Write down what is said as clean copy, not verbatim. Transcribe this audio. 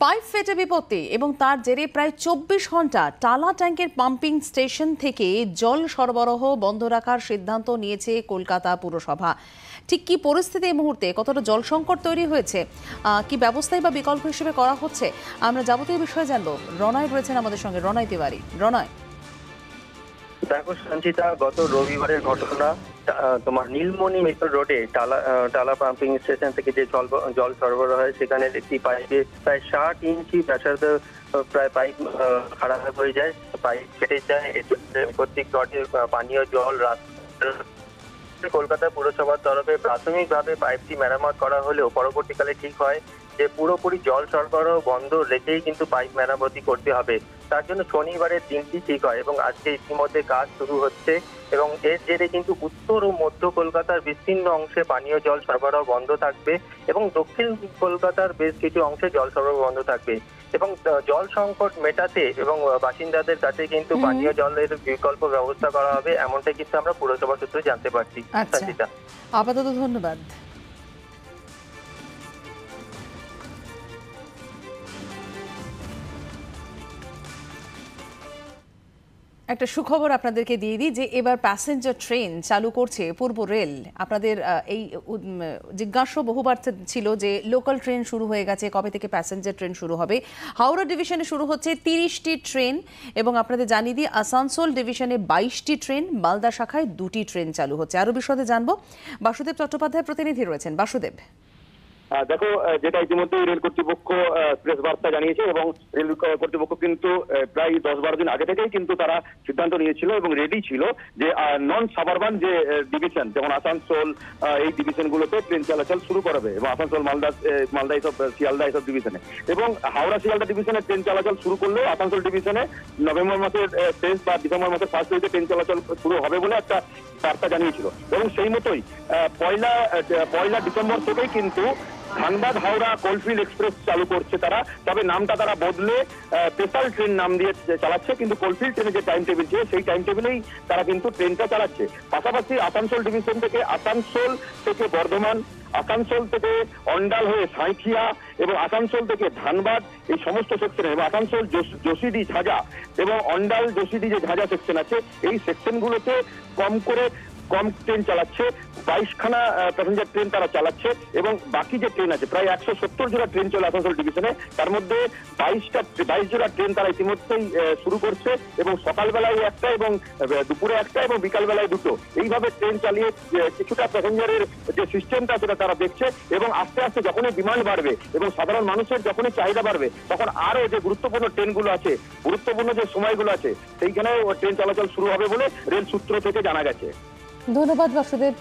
Pipe ফেটে বিপত্তি এবং তার জেরে প্রায় ২৪ ঘন্টা টালা ট্যাঙ্কের পাম্পিং স্টেশন থেকে জল সরবরাহ বন্ধ রাখার সিদ্ধান্ত নিয়েছে কলকাতা পুরসভা। ঠিক কি পরিস্থিতি এই মুহূর্তে, কতটা জল সংকট তৈরি হয়েছে, কি ব্যবস্থাই বা বিকল্প হিসেবে করা হচ্ছে, আমরা যাবতীয় বিষয়ে জানবো। রনয় রয়েছেন আমাদের সঙ্গে, রনয় তিওয়ারি। রনয়, দেখো সঞ্চিতা, গত রবিবারের ঘটনা। তোমার নীলমণি মিত্র রোডে টালা পাম্পিং স্টেশন থেকে যে জল সরবরাহ হয় সেখানে একটি পাইপে প্রায় ৬০ ইঞ্চি ব্যাসার্ধ প্রায় পাইপ খারাপ হয়ে যায়, পাইপ কেটে যায়। প্রত্যেক রডে পানীয় জল কলকাতা পুরসভার তরফে প্রাথমিকভাবে পাইপটি মেরামত করা হলেও পরবর্তীকালে ঠিক হয় যে পুরোপুরি জল সরবরাহ বন্ধ রেখেই কিন্তু পাইপ মেরামতি করতে হবে। তার জন্য শনিবারের দিনটি ঠিক হয় এবং আজকে ইতিমধ্যে কাজ শুরু হচ্ছে এবং এর জেরে কিন্তু উত্তর ও মধ্য কলকাতার বিস্তীর্ণ অংশে পানীয় জল সরবরাহ বন্ধ থাকবে এবং দক্ষিণ কলকাতার বেশ কিছু অংশে জল সরবরাহ বন্ধ থাকবে এবং জল সংকট মেটাতে এবং বাসিন্দাদের কাছে কিন্তু পানীয় জলের বিকল্প ব্যবস্থা করা হবে, এমনটাই কিন্তু আমরা পুরসভা সূত্রে জানতে পারছি। আপাতত ধন্যবাদ। একটা সুখবর আপনাদেরকে দিয়ে দিই যে এবার প্যাসেঞ্জার ট্রেন চালু করছে পূর্ব রেল। আপনাদের এই জিজ্ঞাসা বহুবার ছিল যে লোকাল ট্রেন শুরু হয়ে গেছে, কবে থেকে প্যাসেঞ্জার ট্রেন শুরু হবে। হাওড়া ডিভিশনে শুরু হচ্ছে ৩০টি ট্রেন এবং আপনাদের জানিয়ে দিই আসানসোল ডিভিশনে ২২টি ট্রেন, মালদা শাখায় ২টি ট্রেন চালু হচ্ছে। আরও বিশদে জানবো, বাসুদেব চট্টোপাধ্যায় প্রতিনিধি রয়েছেন। বাসুদেব, দেখো, যেটা ইতিমধ্যে রেল কর্তৃপক্ষ প্রেস বার্তা জানিয়েছে এবং রেল কর্তৃপক্ষ কিন্তু প্রায় ১০-১২ দিন আগে থেকেই কিন্তু তারা সিদ্ধান্ত নিয়েছিল এবং রেডি ছিল যে নন সাবারবান যে ডিভিশন যেমন আসানসোল এই ডিভিশনগুলোতে ট্রেন চলাচল শুরু করবে এবং আসানসোল মালদা এইসব শিয়ালদা এইসব ডিভিশনে এবং হাওড়া শিয়ালদা ডিভিশনে ট্রেন চলাচল শুরু করলেও আসানসোল ডিভিশনে নভেম্বর মাসের শেষ বা ডিসেম্বর মাসের ফার্স্ট উইকে ট্রেন চলাচল শুরু হবে বলে একটা বার্তা জানিয়েছিল এবং সেই মতোই পয়লা ডিসেম্বর থেকেই কিন্তু ধানবাদ হাওড়া কোলফিল্ড এক্সপ্রেস চালু করছে তারা। তবে নামটা তারা বদলে স্পেশাল ট্রেন নাম দিয়ে চালাচ্ছে, কিন্তু কোলফিল্ড ট্রেনের যে টাইম টেবিল ছিল সেই টাইম টেবিলেই তারা কিন্তু ট্রেনটা চালাচ্ছে। পাশাপাশি আসানসোল ডিভিশন থেকে আসানসোল থেকে বর্ধমান, আসানসোল থেকে অন্ডাল হয়ে সাঁইথিয়া এবং আসানসোল থেকে ধানবাদ এই সমস্ত সেকশনে এবং আসানসোল যোশীডি ঝাঁঝা এবং অন্ডাল যোশীডি যে ঝাঁঝা সেকশন আছে এই সেকশনগুলোতে কম ট্রেন চালাচ্ছে। ২২খানা প্যাসেঞ্জার ট্রেন তারা চালাচ্ছে এবং বাকি যে ট্রেন আছে প্রায় ১৭০ জোড়া ট্রেন চলে আসানসোল ডিভিশনে, তার মধ্যে ২২ জোড়া ট্রেন তারা ইতিমধ্যেই শুরু করছে এবং সকালবেলায় একটা এবং দুপুরে একটা এবং বিকালবেলায় দুটো, এইভাবে ট্রেন চালিয়ে কিছুটা প্যাসেঞ্জারের যে সিস্টেমটা সেটা তারা দেখছে এবং আস্তে আস্তে যখনই ডিমান্ড বাড়বে এবং সাধারণ মানুষের যখনই চাহিদা বাড়বে তখন আরও যে গুরুত্বপূর্ণ ট্রেনগুলো আছে, গুরুত্বপূর্ণ যে সময়গুলো আছে সেইখানেও ট্রেন চলাচল শুরু হবে বলে রেল সূত্র থেকে জানা গেছে। ধন্যবাদ বাসুদেব।